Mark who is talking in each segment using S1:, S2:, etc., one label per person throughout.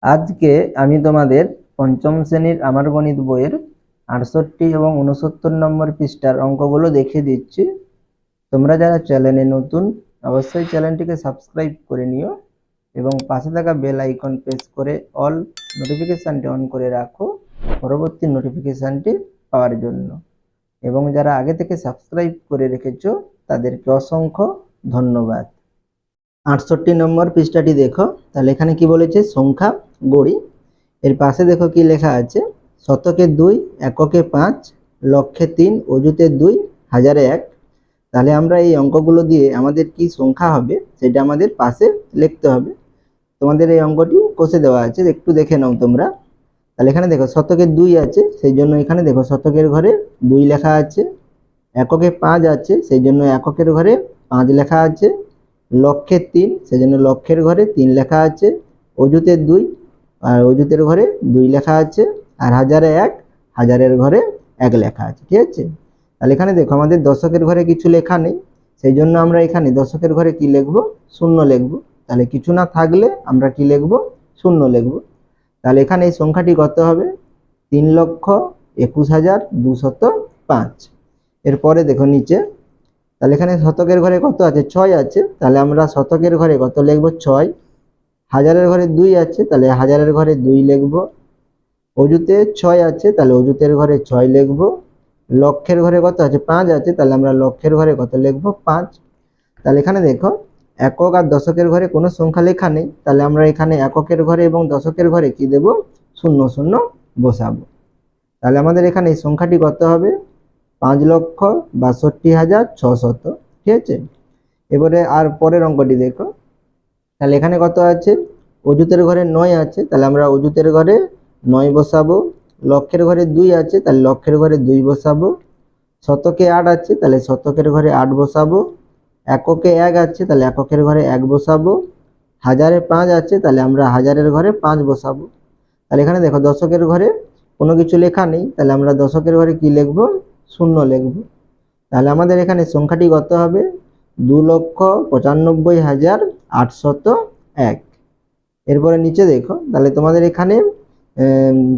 S1: আজকে আমি তোমাদের পঞ্চম শ্রেণীর আমার গণিত বইয়ের 68 এবং 69 নম্বর পৃষ্ঠার অঙ্কগুলো দেখিয়ে দিচ্ছি। তোমরা যারা চ্যানেলে নতুন অবশ্যই চ্যানেলটিকে সাবস্ক্রাইব করে নিও এবং পাশে থাকা বেল আইকন প্রেস করে অল নোটিফিকেশানটি অন করে রাখো পরবর্তী নোটিফিকেশানটি পাওয়ার জন্য। এবং যারা আগে থেকে সাবস্ক্রাইব করে রেখেছো তাদেরকে অসংখ্য ধন্যবাদ। 68 নম্বর পৃষ্ঠাটি দেখো, তাহলে এখানে কি বলেছে, সংখ্যা গড়ি। এর পাশে দেখো কি লেখা আছে, শতকে 2, এককে 5, লক্ষে 3, অযুতে 2, হাজারে 1। তাহলে আমরা এই অঙ্কগুলো দিয়ে আমাদের কি সংখ্যা হবে সেটা আমাদের পাশে লিখতে হবে। তোমাদের এই অঙ্কটি কষে দেওয়া আছে, একটু দেখে নাও তোমরা। তাহলে এখানে দেখো শতকে 2 আছে, সেই জন্য এখানে দেখো শতকের ঘরে 2 লেখা আছে। এককে 5 আছে, সেই জন্য এককের ঘরে 5 লেখা আছে। লক্ষে 3, সেজন্য লক্ষের ঘরে 3 লেখা আছে। অযুতে 2, আর অযুতের ঘরে 2 লেখা আছে। আর হাজারে 1, হাজারের ঘরে 1 লেখা আছে। ঠিক আছে, তাহলে এখানে দেখো আমাদের দশকের ঘরে কিছু লেখা নেই, সেই জন্য আমরা এখানে দশকের ঘরে কি লিখব, শূন্য লিখব। তাহলে কিছু না থাকলে আমরা কি লিখব, শূন্য লিখব। তাহলে এখানে এই সংখ্যাটি কত হবে, 3,21,205। এরপরে দেখো নিচে, তাহলে এখানে শতকের ঘরে কত আছে, 6 আছে। তাহলে আমরা শতকের ঘরে কত লিখব, 6। হাজারের ঘরে 2 আছে, তাহলে হাজারের ঘরে 2 লিখব। অযুতে 6 আছে, তাহলে অযুতের ঘরে 6 লিখব। লক্ষের ঘরে কত আছে, 5 আছে, তাহলে আমরা লক্ষের ঘরে কত লিখব, 5। তাহলে এখানে দেখো একক আর দশকের ঘরে কোনো সংখ্যা লেখা নেই, তাহলে আমরা এখানে এককের ঘরে এবং দশকের ঘরে কি দেব, 0 0 বসাবো। তাহলে আমাদের এখানে এই সংখ্যাটি কত হবে, 5,62,600। ঠিক আছে, এবারে আর পরের অঙ্কটি দেখো। তাহলে এখানে কত আছে, অযুতের ঘরে 9 আছে, তাহলে আমরা অযুতের ঘরে 9 বসাবো। লক্ষের ঘরে 2 আছে, তাহলে লক্ষের ঘরে 2 বসাবো। শতকে 8 আছে, তাহলে শতকের ঘরে 8 বসাবো। এককে 1 আছে, তাহলে এককের ঘরে 1 বসাবো। হাজারে 5 আছে, তাহলে আমরা হাজারের ঘরে 5 বসাবো। তাহলে এখানে দেখো দশকের ঘরে কোনো কিছু লেখা নেই, তাহলে আমরা দশকের ঘরে কি লিখব, শূন্য লিখব। তাহলে আমাদের এখানে সংখ্যাটি কত হবে, 2,95,801। এরপরে নিচে দেখো, তাহলে তোমাদের এখানে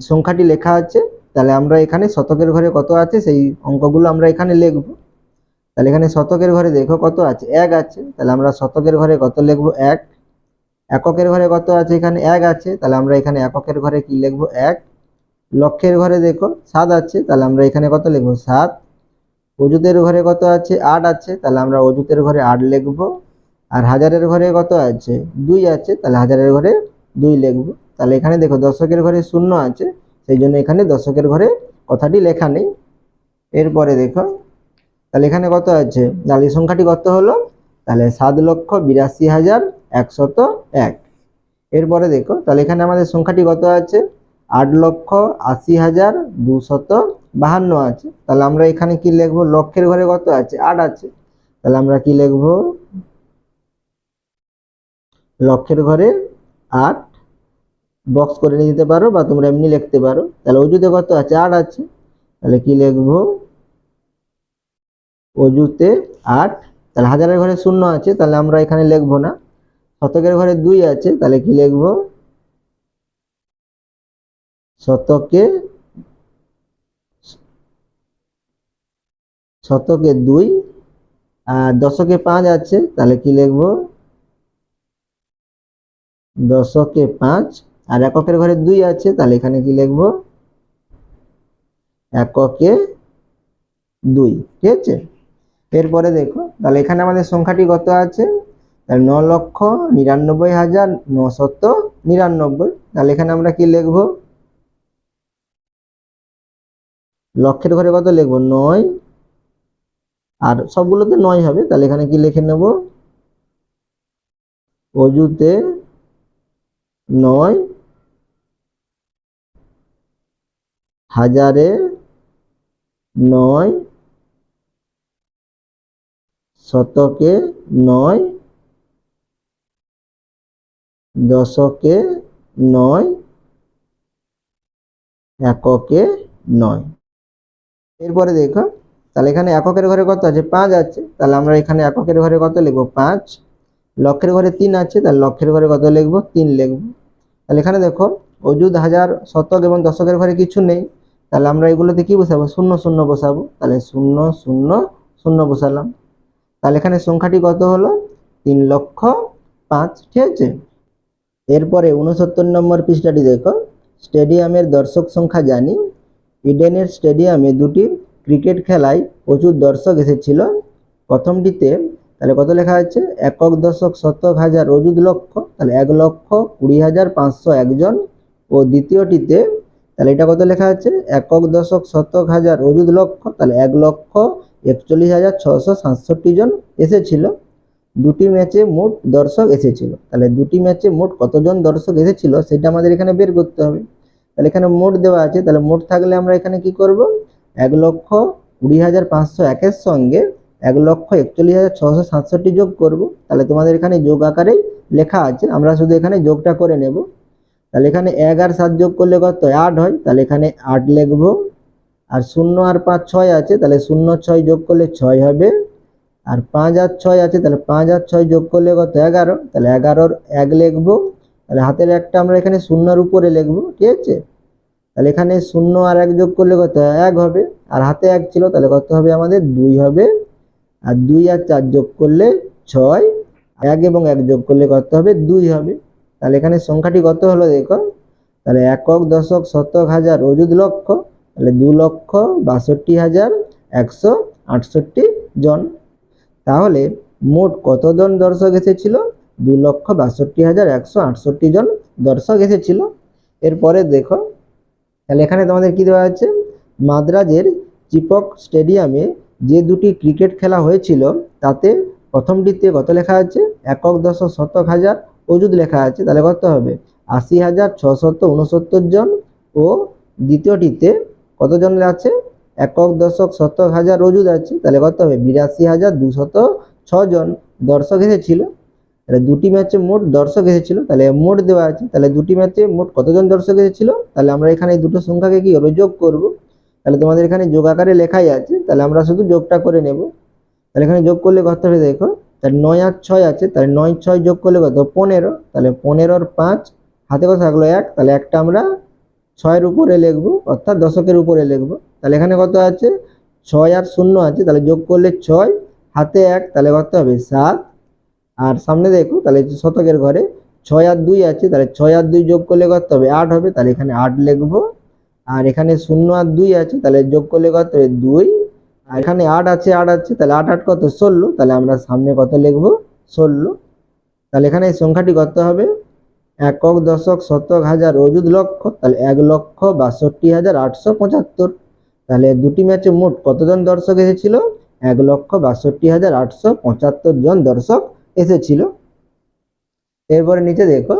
S1: সংখ্যাটি লেখা আছে, তাহলে আমরা এখানে শতকের ঘরে কত আছে সেই অঙ্কগুলো আমরা এখানে লিখব। তাহলে এখানে শতকের ঘরে দেখো কত আছে, 1 আছে, তাহলে আমরা শতকের ঘরে কত লিখব, 1। এককের ঘরে কত আছে, এখানে 1 আছে, তাহলে আমরা এখানে এককের ঘরে কি লিখব, 1। লক্ষের ঘরে দেখো 7 আছে, তাহলে আমরা এখানে কত লিখব, 7। অযুতের ঘরে কত আছে, 8 আছে, তাহলে আমরা অযুতের ঘরে 8 লিখব। আর হাজারের ঘরে কত আছে, 2 আছে, তাহলে হাজারের ঘরে 2 লিখব। তাহলে এখানে দেখো দশকের ঘরে 0 আছে, সেই জন্য এখানে দশকের ঘরে কথাটি লেখা নেই। এরপরে দেখো, তাহলে এখানে কত আছে, তাহলে এই সংখ্যাটি কত হলো, তাহলে 7,82,101। এরপরে দেখো, তাহলে এখানে আমাদের সংখ্যাটি কত আছে, 8,80,252 আছে। তাহলে আমরা এখানে কি লিখবো, লক্ষের ঘরে কত আছে, 8 আছে, তাহলে আমরা কি লিখবো, লক্ষের ঘরে 8 বক্স করে নিতে পারো বা তোমরা এমনি লিখতে পারো। তাহলে অযুতে কত আছে, 8 আছে, তাহলে কি লিখবো, অযুতে 8। তাহলে হাজারের ঘরে 0 আছে, তাহলে আমরা এখানে লিখবো না। শতকের ঘরে 2 আছে, তাহলে কি লিখবো, শতকে 2। আর দশকে 5 আছে, তাহলে কি লিখবো, দশকে 5। আর এককের ঘরে 2 আছে, তাহলে এখানে কি লিখবো, এককে 2। ঠিক আছে, এরপরে দেখো, তাহলে এখানে আমাদের সংখ্যাটি কত আছে, 9,99,999। তাহলে এখানে আমরা কি লিখবো, লক্ষের ঘরে কত লিখবো, 9। আর সবগুলোতে 9 হবে, তাহলে এখানে কি লিখে নেব, অযুতে 9, হাজারে 9, শতকে 9, দশকে 9, এককে 9। এরপরে দেখো, তাহলে এখানে এককের ঘরে কত আছে, 5 আছে, তাহলে আমরা এখানে এককের ঘরে কত লিখবো, 5। লক্ষের ঘরে 3 আছে, তাহলে লক্ষের ঘরে কত লিখবো, 3 লিখবো। তাহলে এখানে দেখো অযুত, হাজার, শতক এবং দশকের ঘরে কিছু নেই, তাহলে আমরা এগুলোতে কি বসাবো, শূন্য শূন্য বসাবো। তাহলে শূন্য শূন্য শূন্য বসালাম। তাহলে এখানে সংখ্যাটি কত হলো, 3,05,000। ঠিক আছে। এরপরে 69 নম্বর পৃষ্ঠাটি দেখো, স্টেডিয়ামের দর্শক সংখ্যা জানি। ইডেনের স্টেডিয়ামে দুটি ক্রিকেট খেলায় প্রচুর দর্শক এসেছিল। প্রথমটিতে তাহলে কত লেখা আছে, একক দশক শতক হাজার অযুত লক্ষ, তাহলে 1,20,501 জন। ও দ্বিতীয়টিতে তাহলে এটা কত লেখা আছে, একক দশক শতক হাজার অযুত লক্ষ, তাহলে 1,41,667 জন এসেছিল। দুটি ম্যাচে মোট দর্শক এসেছিল। তাহলে দুটি ম্যাচে মোট কতজন দর্শক এসেছিল সেটা আমাদের এখানে বের করতে হবে। তাহলে এখানে মোট দেওয়া আছে, তাহলে মোট থাকলে আমরা এখানে কি করব, 1,20,501 এর সঙ্গে 1,41,667 যোগ করব। তাহলে তোমাদের এখানে যোগ আকারেই লেখা আছে, আমরা শুধু এখানে যোগটা করে নেব। তাহলে এখানে 1 আর 7 যোগ করলে কত, 8 হয়, তাহলে এখানে 8 লিখব। আর 0 আর 5 6 আছে, তাহলে 0 6 যোগ করলে 6 হবে। আর 5 আর 6 আছে, তাহলে 5 আর 6 যোগ করলে কত, 11, তাহলে 11-র 1 লিখবো। তাহলে হাতের একটা আমরা এখানে শূন্যর উপরে লিখবো। ঠিক আছে। তাহলে এখানে 0 আর 1 যোগ করলে কত, 1 হবে। আর হাতে 1 ছিল, তাহলে কত হবে আমাদের, 2 হবে। আর 2 আর 4 যোগ করলে 6, 1 এবং 1 যোগ করলে কত হবে, 2 হবে। তাহলে এখানে সংখ্যাটি কত হলো দেখো, তাহলে একক দশক শতক হাজার অযুত লক্ষ, তাহলে 2,62,168 জন। তাহলে মোট কতজন দর্শক এসেছিল, 2,62,168 জন দর্শক এসেছিল। এরপরে দেখো, তাহলে এখানে তোমাদের কি দেওয়া আছে, মাদ্রাজের চিপক স্টেডিয়ামে যে দুটি ক্রিকেট খেলা হয়েছিল তাতে প্রথমটিতে কত লেখা আছে, একক দশক শতক হাজার অযুত লেখা আছে, তাহলে কত হবে, 80,669 জন। ও দ্বিতীয়টিতে কতজন আছে, একক দশক শতক হাজার অযুত আছে, তাহলে কত হবে, 82,206 জন দর্শক এসেছিল। তাহলে দুটি ম্যাচে মোট দর্শক এসেছিল, তাহলে মোট দেওয়া আছে, তাহলে দুটি ম্যাচে মোট কতজন দর্শক এসেছিল, তাহলে আমরা এখানে এই দুটো সংখ্যাকে কি করবো, যোগ করব। তাহলে তোমাদের এখানে যোগ আকারে লেখাই আছে, তাহলে আমরা শুধু যোগটা করে নেব। তাহলে এখানে যোগ করলে কত হবে দেখো, তাহলে 9 আর 6 আছে, তাহলে 9 6 যোগ করলে কত, 15, তাহলে 15-র 5, হাতে কত থাকলো 1, তাহলে একটা আমরা 6-এর উপরে লিখবো, অর্থাৎ দশকের উপরে লিখবো। তাহলে এখানে কত আছে, 6 আর 0 আছে, তাহলে যোগ করলে 6, হাতে 1, তাহলে কত হবে 7। আর সামনে দেখো, তাহলে শতকের ঘরে 6 আর 2 আছে, তাহলে 6 আর 2 যোগ করলে কত হবে, 8 হবে, তাহলে এখানে 8 লিখবো। আর এখানে 0 আর 2 আছে, তাহলে যোগ করলে কত হবে, 2। আর এখানে 8 আছে, 8 আছে, তাহলে 8 8 কত, 16, তাহলে আমরা সামনে কত লিখবো, 16। তাহলে এখানে এই সংখ্যাটি কত হবে, একক দশক শতক হাজার অযুত লক্ষ, তাহলে 1,62,875। তাহলে দুটি ম্যাচে মোট কতজন দর্শক এসেছিল, 1,62,875 জন দর্শক এসেছিল। এরপরে নিচে দেখো,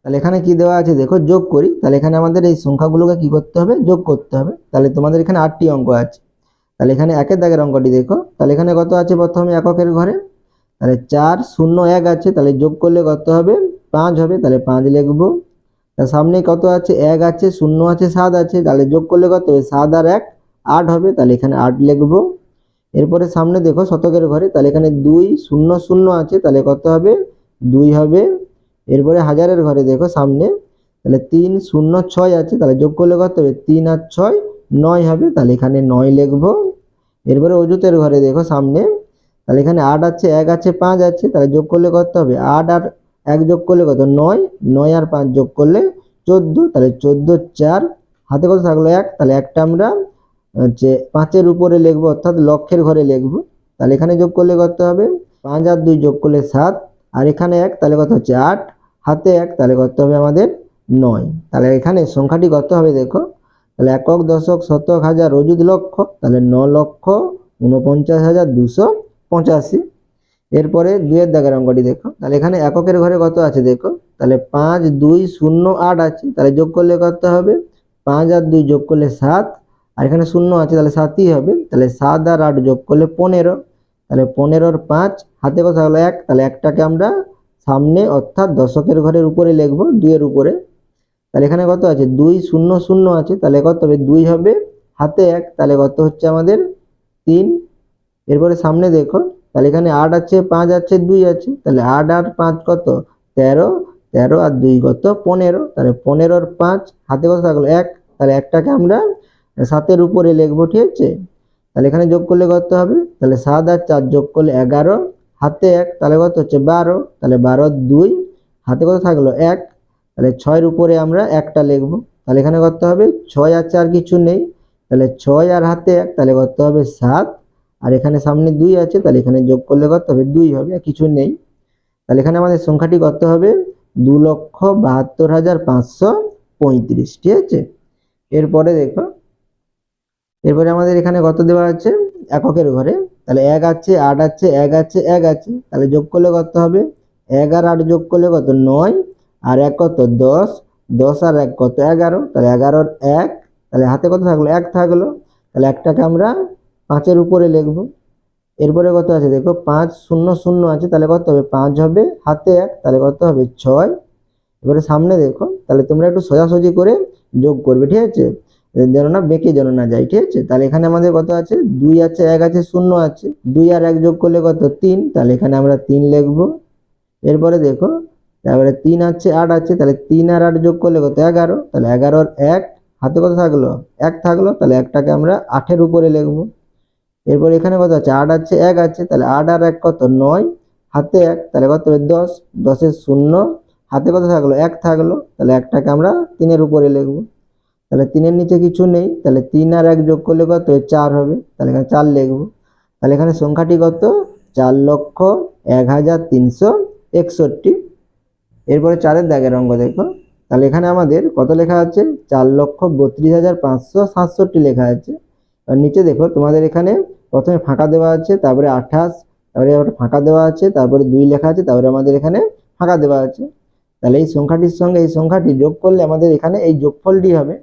S1: তাহলে এখানে কি দেওয়া আছে দেখো, যোগ করি। তাহলে এখানে আমাদের এই সংখ্যাগুলোকে কি করতে হবে, যোগ করতে হবে। তাহলে তোমাদের এখানে 8টি অঙ্ক আছে। তাহলে এখানে একের দাগের অঙ্কটি দেখো, তাহলে এখানে কত আছে, প্রথমে এককের ঘরে তাহলে 4 0 1 আছে, তাহলে যোগ করলে কত হবে, 5 হবে, তাহলে 5 লিখবো। তার সামনে কত আছে, 1 আছে, 0 আছে, 7 আছে, তাহলে যোগ করলে কত হবে, 7 আর 1 8 হবে, তাহলে এখানে 8 লিখবো। এরপরে সামনে দেখো শতকের ঘরে, তাহলে এখানে 2 0 0 আছে, তাহলে কত হবে, 2 হবে। এরপরে হাজারের ঘরে দেখো সামনে, তাহলে 3 0 6 আছে, তাহলে যোগ করলে কত হবে, 3 আর 6 9 হবে, তাহলে এখানে 9 লিখবো। এরপরে অযুতের ঘরে দেখো সামনে, তাহলে এখানে 8 আছে, 1 আছে, 5 আছে, তাহলে যোগ করলে কত হবে, 8 আর 1 যোগ করলে কত, 9, 9 আর 5 যোগ করলে 14, তাহলে 14 4, হাতে কত থাকলো 1, তাহলে একটা আমরা যে 5-এর উপরে লিখবো, অর্থাৎ লক্ষের ঘরে লিখবো। তাহলে এখানে যোগ করলে কত হবে, 5 আর 2 যোগ করলে 7, আর এখানে 1, তাহলে কত হচ্ছে 8, হাতে 1, তাহলে কত হবে আমাদের 9। তাহলে এখানে সংখ্যাটি কত হবে দেখো, তাহলে একক দশক শতক হাজার অযুত লক্ষ, তাহলে 9,49,285। এরপরে 2-এর দাগের অঙ্কটি দেখো, তাহলে এখানে এককের ঘরে কত আছে দেখো, তাহলে 5 2 0 8 আছে, তাহলে যোগ করলে কত হবে, 5 আর 2 যোগ করলে 7, আর এখানে 0 আছে, তাহলে 7ই হবে, তাহলে 7 আর 8 যোগ করলে 15, তাহলে 15-র 5, হাতে কত হলো 1, তাহলে একটাকে আমরা সামনে অর্থাৎ দশকের ঘরের উপরে লিখবো, 2-এর উপরে। তাহলে এখানে কত আছে, 2 0 0 আছে, তাহলে কত হবে, 2 হবে, হাতে 1, তাহলে কত হচ্ছে আমাদের 3। এরপরে সামনে দেখো, তাহলে এখানে 8 আছে, 5 আছে, 2 আছে, তাহলে 8 আর 5 কত, 13, 13 আর 2 কত 15, তাহলে 15 5 হাতে কত থাকলো 1, তাহলে একটাকে আমরা 7 উপরে লিখবো, ঠিক আছে। তাহলে এখানে যোগ করলে কত হবে, তাহলে 7 আর 4 যোগ করলে 11, হাতে 1, তাহলে কত হচ্ছে 12, তাহলে 12 2 হাতে কত থাকলো 1, তাহলে 6 উপরে আমরা একটা লিখবো, তাহলে এখানে কত হবে 6 আছে আর কিছু নেই, তাহলে 6 আর হাতে 1, তাহলে কত হবে 7, আর এখানে সামনে 2 আছে, তাহলে এখানে যোগ করলে কত হবে 2 হবে, আর কিছু নেই। তাহলে এখানে আমাদের সংখ্যাটি কত হবে 2,72,535, ঠিক আছে। এরপরে দেখো, এরপরে আমাদের এখানে কত দেওয়া আছে এককের ঘরে, তাহলে 1 আছে 8 আছে 1 আছে 1 আছে, তাহলে যোগ করলে কত হবে 1 আর 8 যোগ করলে কত 9, আর 1 কত 10, 10 আর 1 কত 11, তাহলে 11 1, তাহলে হাতে কত থাকলো 1 থাকলো, তাহলে একটাকে আমরা 5 উপরে লিখবো। এরপরে কত আছে দেখো 5 0 0 আছে, তাহলে কত হবে 5 হবে, হাতে 1, তাহলে কত হবে 6। এবারে সামনে দেখো, তাহলে তোমরা একটু সোজাসুজি করে যোগ করবে, ঠিক আছে, যেন না বেঁকে যেন না যায়, ঠিক আছে। তাহলে এখানে আমাদের কত আছে 2 আছে 1 আছে 0 আছে, 2 আর 1 যোগ করলে কত 3, তাহলে এখানে আমরা 3 লিখবো। এরপরে দেখো, তারপরে 3 আছে 8 আছে, তাহলে 3 আর 8 যোগ করলে কত 11, তাহলে 11 আর 1 হাতে কত থাকলো 1 থাকলো, তাহলে একটাকে আমরা 8 উপরে লিখবো। এরপর এখানে কত আছে 8 আছে 1 আছে, তাহলে 8 আর 1 কত 9, হাতে 1, তাহলে কত হবে 10, 10 এর 0 হাতে কত থাকলো 1 থাকলো, তাহলে একটাকে আমরা 3 উপরে লিখবো। তাহলে 3 এর নিচে কিছু নেই, তাহলে 3 আর 1 যোগ করলে কত 4 হবে, তাহলে এখানে 4 লিখবো। তাহলে এখানে সংখ্যাটি কত 4,01,361। এরপরে 4 দাগের অঙ্ক দেখো, তাহলে এখানে আমাদের কত লেখা আছে 4,32,567 লেখা আছে। আর নিচে দেখো তোমাদের এখানে প্রথমে ফাঁকা দেওয়া আছে, তারপরে 28, তারপরে একটা ফাঁকা দেওয়া আছে, তারপরে 2 লেখা আছে, তারপরে আমাদের এখানে ফাঁকা দেওয়া আছে। তাহলে এই সংখ্যাটির সঙ্গে এই সংখ্যাটি যোগ করলে আমাদের এখানে এই যোগফলটি হবে।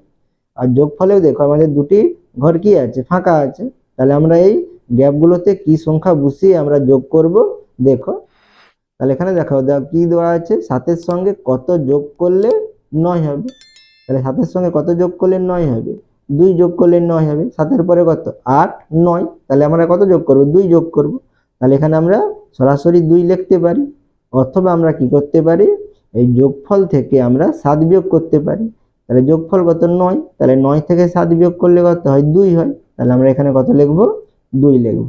S1: আর যোগফলেও দেখো আমাদের দুটি ঘর কি আছে ফাঁকা আছে, তাহলে আমরা এই গ্যাপগুলোতে কি সংখ্যা বসিয়ে আমরা যোগ করব দেখো। তাহলে এখানে দেখো কি দেওয়া আছে 7 সঙ্গে কত যোগ করলে 9 হবে, তাহলে 7 সঙ্গে কত যোগ করলে 9 হবে 2 যোগ করলে 9 হবে, 7 পরে কত 8 9, তাহলে আমরা কত যোগ করব 2 যোগ করব। তাহলে এখানে আমরা সরাসরি 2 লিখতে পারি, অথবা আমরা কি করতে পারি এই যোগফল থেকে আমরা 7 বিয়োগ করতে পারি। তাহলে যোগফল কত 9, তাহলে 9 থেকে 7 বিয়োগ করলে কত হয় 2 হয়, তাহলে আমরা এখানে কত লিখব 2 লিখব।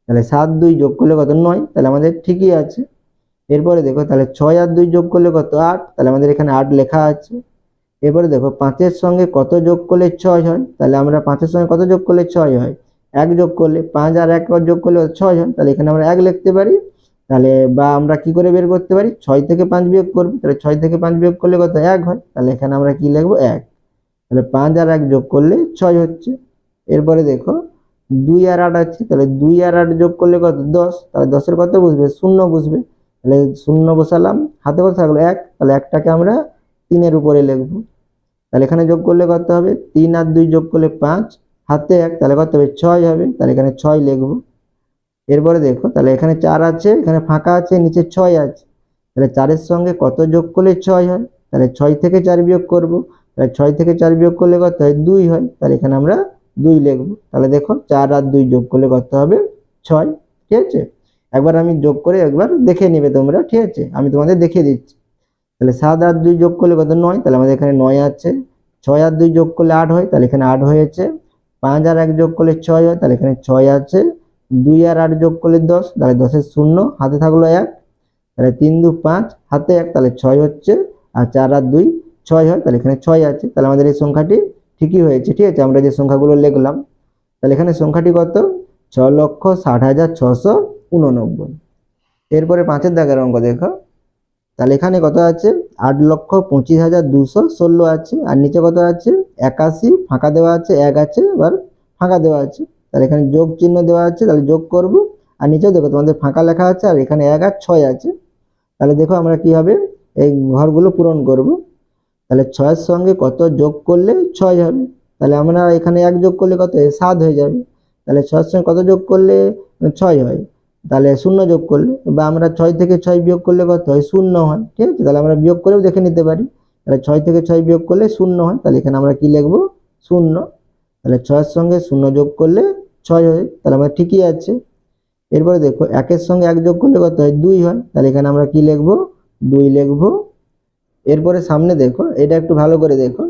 S1: তাহলে 7 2 যোগ করলে কত 9, তাহলে আমাদের ঠিকই আছে। এরপরে দেখো তাহলে 6 আর 2 যোগ করলে কত 8, তাহলে আমাদের এখানে 8 লেখা আছে। এবারে দেখো 5 এর সঙ্গে কত যোগ করলে 6 হয়, তাহলে আমরা 5 এর সঙ্গে কত যোগ করলে 6 হয় 1 যোগ করলে, 5 আর 1 যোগ করলে 6 হয়, তাহলে এখানে আমরা 1 লিখতে পারি। তাহলে বা আমরা কি করে বের করতে পারি 6 থেকে 5 বিয়োগ করব, তাহলে 6 থেকে 5 বিয়োগ করলে কত 1 হয়, তাহলে এখানে আমরা কি লিখব 1, তাহলে 5 আর 1 যোগ করলে 6 হচ্ছে। এরপরে দেখো 2 আর 8 আছে, তাহলে 2 আর 8 যোগ করলে কত 10, তাহলে 10 এর কত বসবে 0 বসবে, তাহলে 0 বসালাম, হাতে কত থাকলো 1, তাহলে একটাকে আমরা 3 এর উপরে লিখব। তাহলে এখানে যোগ করলে কত হবে 3 আর 2 যোগ করলে 5, হাতে 1, তাহলে কত হবে 6 হবে, তাহলে এখানে 6 লিখব। এরপরে দেখো তাহলে এখানে 4 আছে, এখানে ফাঁকা আছে, নিচে 6 আছে, তাহলে 4 এর সঙ্গে কত যোগ করলে 6 হয়, তাহলে 6 থেকে 4 বিয়োগ করব, তাহলে 6 থেকে 4 বিয়োগ করলে কত হয় 2 হয়, তাহলে এখানে আমরা 2 লিখব। তাহলে দেখো 4 আর 2 যোগ করলে কত হবে 6, ঠিক আছে। একবার আমি যোগ করে একবার দেখে নেবে তোমরা, ঠিক আছে, আমি তোমাদের দেখিয়ে দিচ্ছি। তাহলে 7 আর 2 যোগ করলে কত 9, তাহলে আমাদের এখানে 9 আছে। 6 আর 2 যোগ করলে 8 হয়, তাহলে এখানে 8 হয়েছে। 5 আর 1 যোগ করলে 6 হয়, তাহলে এখানে 6 আছে। 2 আর 8 যোগ করলে 10, তাহলে 10 এর 0 হাতে থাকলো 1, তাহলে 3 2 5 হাতে 1, তাহলে 6 হচ্ছে। আর 4 আর 2 6 হয়, তাহলে এখানে 6 আছে, তাহলে আমাদের এই সংখ্যাটি ঠিকই হয়েছে, ঠিক আছে। আমরা যে সংখ্যাগুলো লিখলাম, তাহলে এখানে সংখ্যাটি কত 6,60,689। এরপরে 5 এর দাগের অঙ্ক দেখো, তাহলে এখানে কত আছে 8,25,216 আছে, আর নিচে কত আছে 81 ফাঁকা দেওয়া আছে, 1 আছে এবার ফাঁকা দেওয়া আছে, তাহলে এখানে যোগ চিহ্ন দেওয়া আছে, তাহলে যোগ করব। আর নিচেও দেখো তোমাদের ফাঁকা লেখা আছে, আর এখানে 1 আর 6 আছে। তাহলে দেখো আমরা কি হবে এই ঘরগুলো পূরণ করব। তাহলে 6 এর সঙ্গে কত যোগ করলে 6 হবে, তাহলে আমরা এখানে 1 যোগ করলে কত 7 হয়ে যাবে, তাহলে 6 এর সঙ্গে কত যোগ করলে 6 হয়, তাহলে 0 যোগ করলে, বা আমরা 6 থেকে 6 বিয়োগ করলে কত হয় 0 হয়, ঠিক আছে। তাহলে আমরা বিয়োগ করেও দেখে নিতে পারি, তাহলে 6 থেকে 6 বিয়োগ করলে 0 হয়, তাহলে এখানে আমরা কি লিখব 0। তাহলে 6 এর সঙ্গে 0 যোগ করলে 6 হয়, তাহলে আমরা ঠিকই আছে। এরপরে দেখো 1 এর সঙ্গে 1 যোগ করলে কত হয় 2 হয়, তাহলে এখানে আমরা কি লিখব 2 লিখব। এরপরে সামনে দেখো, এটা একটু ভালো করে দেখো।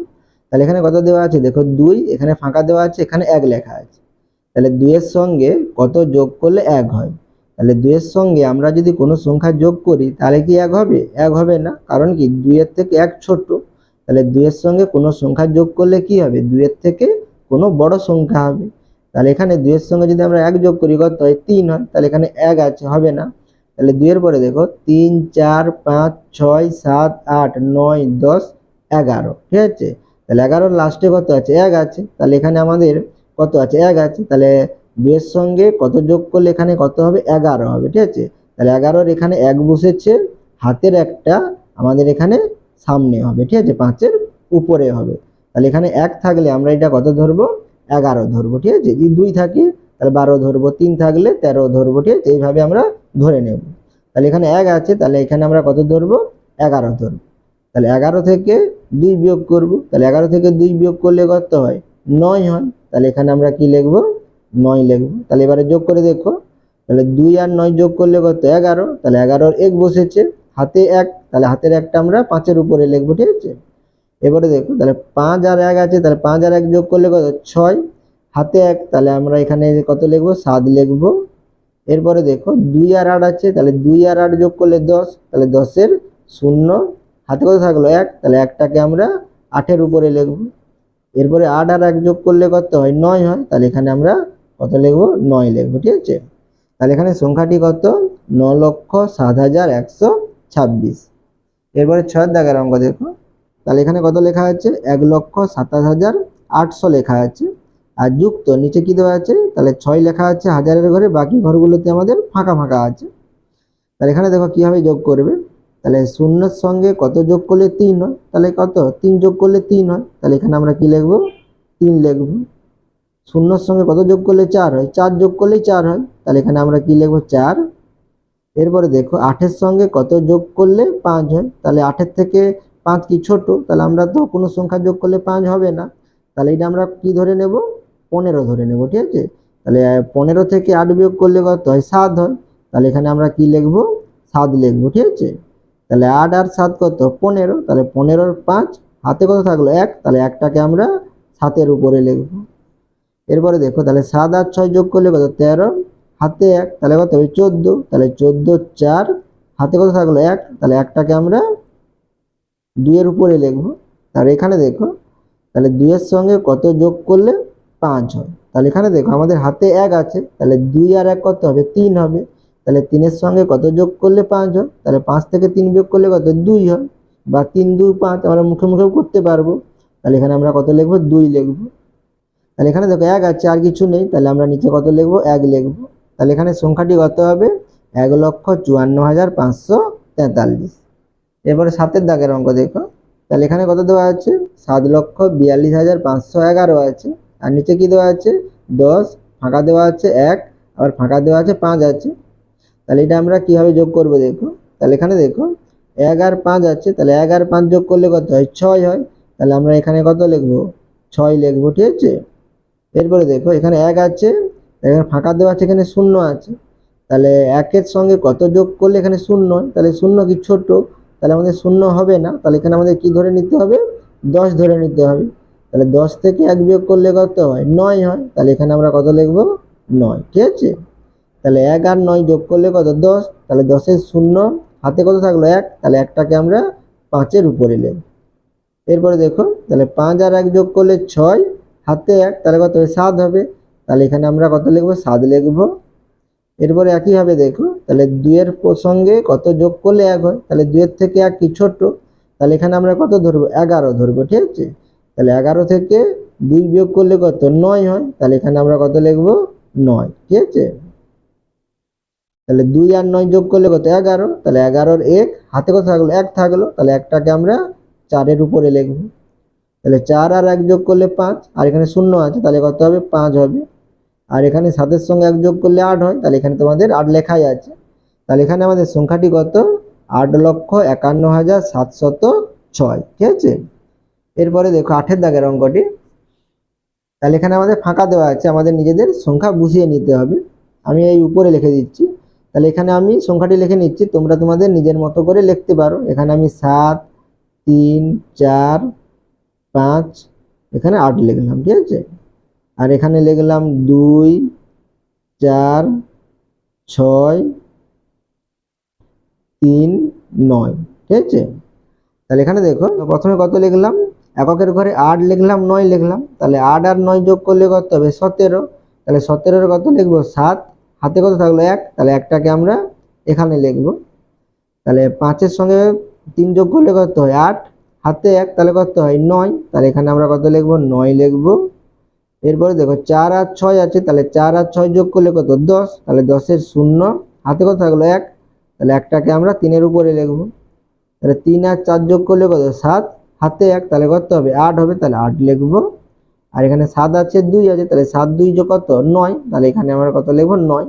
S1: তাহলে এখানে কত দেওয়া আছে দেখো, 2, এখানে ফাঁকা দেওয়া আছে, এখানে 1 লেখা আছে। তাহলে 2 এর সঙ্গে কত যোগ করলে 1 হয়? তাহলে 2 এর সঙ্গে আমরা যদি কোনো সংখ্যা যোগ করি তাহলে কি 1 হবে? 1 হবে না, কারণ কি 2 এর থেকে 1 ছোট। তাহলে 2 এর সঙ্গে কোনো সংখ্যা যোগ করলে কি হবে? 2 এর থেকে কোনো বড় সংখ্যা হবে। তাহলে এখানে 2 এর সঙ্গে যদি আমরা 1 যোগ করি কত হয়? 3 হয়। তাহলে এখানে 1 আছে, হবে না। তাহলে 2 এর পরে দেখো 3, 4, 5, 6, 7, 8, 9, 10, 11, ঠিক আছে। তাহলে 11 লাস্টে কত আছে? 1 আছে। তাহলে এখানে আমাদের কত আছে? 1 আছে। তাহলে 2 এর সঙ্গে কত যোগ করলে এখানে কত হবে? 11 হবে, ঠিক আছে। তাহলে 11 এখানে 1 বসেছে, হাতের একটা আমাদের এখানে সামনে হবে, ঠিক আছে, 5 এর উপরে হবে। তাহলে এখানে 1 থাকলে আমরা এটা কত ধরবো? 11 ধরবো, ঠিক আছে। যদি 2 থাকে তাহলে 12 ধরবো, 3 থাকলে 13 ধরবো, ঠিক আছে। এইভাবে আমরা ধরে নেব। তাহলে এখানে 1 আছে, তাহলে এখানে আমরা কত ধরবো? 11 ধরবো। তাহলে 11 থেকে 2 বিয়োগ করব। তাহলে 11 থেকে 2 বিয়োগ করলে কত হয়? 9 হয়। তাহলে এখানে আমরা কি লিখবো? 9 লিখবো। তাহলে এবারে যোগ করে দেখো। তাহলে 2 আর 9 যোগ করলে কত? 11। তাহলে 11 1 বসেছে, হাতে 1, তাহলে হাতের একটা আমরা 5 এর উপরে লিখবো, ঠিক আছে। এবারে দেখো, তাহলে 5 আর 1 আছে, তাহলে 5 আর 1 যোগ করলে কত? 6, হাতে 1, তাহলে আমরা এখানে কত লিখবো? 7 লিখবো। এরপরে দেখো 2 আর 8 আছে, তাহলে 2 আর 8 যোগ করলে 10, তাহলে 10 এর 0, হাতে কত থাকলো? 1, তাহলে 1টাকে আমরা 8 এর উপরে লিখবো। এরপরে 8 আর 1 যোগ করলে কত হয়? 9 হয়। তাহলে এখানে আমরা কত লিখবো? 9 লিখবো, ঠিক আছে। তাহলে এখানে সংখ্যাটি কত? 9,07,126। এরপরে 6 দাগের অঙ্ক দেখো। তাহলে এখানে কত লেখা আছে? 1,27,800 লেখা আছে। আর যুক্ত নিচে কি দেওয়া আছে? তাহলে 6 লেখা আছে হাজারের ঘরে, বাকি ঘরগুলোতে আমাদের ফাঁকা ফাঁকা আছে। তাহলে এখানে দেখো কিভাবে যোগ করবে। তাহলে 0-এর সঙ্গে কত যোগ করলে 3 হয়? তাহলে কত? 3 যোগ করলে 3 হয়। তাহলে এখানে আমরা কি লিখবো? 3 লিখবো। 0-এর সঙ্গে কত যোগ করলে 4 হয়? 4 যোগ করলেই 4 হয়। তাহলে এখানে আমরা কি লিখবো? 4। এরপরে দেখো 8-এর সঙ্গে কত যোগ করলে 5 হয়? তাহলে 8-এর থেকে 5 কি ছোট? তাহলে আমরা তো কোনো সংখ্যা যোগ করলে 5 হবে না। তাহলে এটা আমরা কি ধরে নেব? 15 ধরে নেব, ঠিক আছে। তাহলে 15 থেকে 8 বিয়োগ করলে কত হয়? 7 হয়। তাহলে এখানে আমরা কি লিখবো? 7 লিখবো, ঠিক আছে। তাহলে 8 আর 7 কত? 15। তাহলে 15 আর 5, হাতে কত থাকলো? 1, তাহলে 1টাকে আমরা 7 এর উপরে লিখবো। এরপরে দেখো, তাহলে 7 আর 6 যোগ করলে কত? 13, হাতে 1, তাহলে কত হবে? 14। তাহলে 14, 4, হাতে কত থাকলো? 1, তাহলে 1টাকে আমরা 2 এর উপরে লিখবো। তাহলে এখানে দেখো, তাহলে 2 এর সঙ্গে কত যোগ করলে 5 হয়? তাহলে এখানে দেখো আমাদের হাতে 1 আছে, তাহলে 2 আর 1 কত হবে? 3 হবে। তাহলে 3 এর সঙ্গে কত যোগ করলে 5 হয়? তাহলে 5 থেকে 3 বিয়োগ করলে কত? 2 হয়। বা 3, 2, 5 আমরা মুখে মুখেও করতে পারবো। তাহলে এখানে আমরা কত লিখবো? 2 লিখবো। তাহলে এখানে দেখো 1 আছে, আর কিছু নেই, তাহলে আমরা নিচে কত লিখবো? 1 লিখবো। তাহলে এখানে সংখ্যাটি কত হবে? 1,54,543। এরপরে 7-এর দাগের অঙ্ক দেখো। তাহলে এখানে কত দেওয়া আছে? 7,42,511 আছে। আর নিচে কি দেওয়া আছে? 10, ফাঁকা দেওয়া আছে 1, আবার ফাঁকা দেওয়া আছে 5 আছে। তাহলে এটা আমরা কিভাবে যোগ করবো দেখো। তাহলে এখানে দেখো 1 আর 5 আছে, তাহলে 1 আর 5 যোগ করলে কত হয়? 6 হয়। তাহলে আমরা এখানে কত লিখবো? 6 লিখবো, ঠিক আছে। এরপরে দেখো এখানে 1 আছে, এখানে ফাঁকা দেওয়া আছে, এখানে 0 আছে। তাহলে 1 এর সঙ্গে কত যোগ করলে এখানে 0 হয়? তাহলে 0 কি ছোট? তাহলে আমাদের 0 হবে না। তাহলে এখানে আমাদের কি ধরে নিতে হবে? 10 ধরে নিতে হবে। তাহলে 10 থেকে 1 বিয়োগ করলে কত হয়? 9 হয়। তাহলে এখানে আমরা কত লিখবো? 9, ঠিক আছে। তাহলে 1 আর 9 যোগ করলে কত? 10। তাহলে 10 এর 0, হাতে কত থাকলো? 1, তাহলে 1টাকে আমরা 5 এর উপরে লিখব। এরপরে দেখো, তাহলে 5 আর 1 যোগ করলে 6, হাতে 1, তাহলে কত হবে? 7 হবে। তাহলে এখানে আমরা কত লিখবো? 7 লিখবো। এরপরে একইভাবে দেখো, তাহলে 2 এর সঙ্গে কত যোগ করলে 1 হয়? তাহলে 2 এর থেকে 1 কি ছোট? তাহলে এখানে আমরা কত ধরবো? 11 ধরবো, ঠিক আছে। তাহলে 11 থেকে 2 বিয়োগ করলে কত? 9 হয়। তাহলে এখানে আমরা কত লিখবো? 9, ঠিক আছে। তাহলে 2 আর 9 যোগ করলে কত? 11। তাহলে 11 এর 1, হাতে কত থাকলো? 1 থাকলো। তাহলে 1টাকে আমরা 4 এর উপরে লিখবো। তাহলে 4 আর 1 যোগ করলে 5, আর এখানে 0 আছে, তাহলে কত হবে? 5 হবে। আর এখানে 7-এর সঙ্গে 1 যোগ করলে 8 হয়। তাহলে এখানে তোমাদের 8 লেখাই আছে। তাহলে এখানে আমাদের সংখ্যাটি কত? 8,51,706, ঠিক আছে। এরপরে দেখো 8-এর দাগের অঙ্কটি। তাহলে এখানে আমাদের ফাঁকা দেওয়া আছে, আমাদের নিজেদের সংখ্যা বুঝিয়ে নিতে হবে। আমি এই উপরে লিখে দিচ্ছি। তাহলে এখানে আমি সংখ্যাটি লিখে নিচ্ছি, তোমরা তোমাদের নিজের মতো করে লিখতে পারো। এখানে আমি 7, 3 4 5, এখানে 8 লিখলাম, ঠিক আছে। আর এখানে লিখলাম 2 4 6 3 9, ঠিক আছে। তাহলে এখানে দেখো প্রথমে কত লিখলাম, এককের ঘরে 8 লিখলাম, 9 লিখলাম, তাহলে 8 আর 9 যোগ করলে কত হবে 17। তাহলে 17 কত লিখবো 7, হাতে কত থাকলো 1, তাহলে একটাকে আমরা এখানে লিখবো। তাহলে 5 এর সঙ্গে 3 যোগ করলে কত হয় 8, হাতে 1, তাহলে কত হয় 9, তাহলে এখানে আমরা কত লিখবো 9 লিখবো। এরপরে দেখো 4 আর 6 আছে, তাহলে 4 আর 6 যোগ করলে কত 10, তাহলে 10 এর 0, হাতে কত থাকলো 1, তাহলে একটাকে আমরা 3 এর উপরে লিখবো। তাহলে 3 আর 4 যোগ করলে কত 7, হাতে 1, তাহলে কত হবে 8 হবে, তাহলে 8 লিখবো। আর এখানে 7 আছে 2 আছে, তাহলে 7 2 যোগ কত 9, তাহলে এখানে আমরা কত লিখবো 9।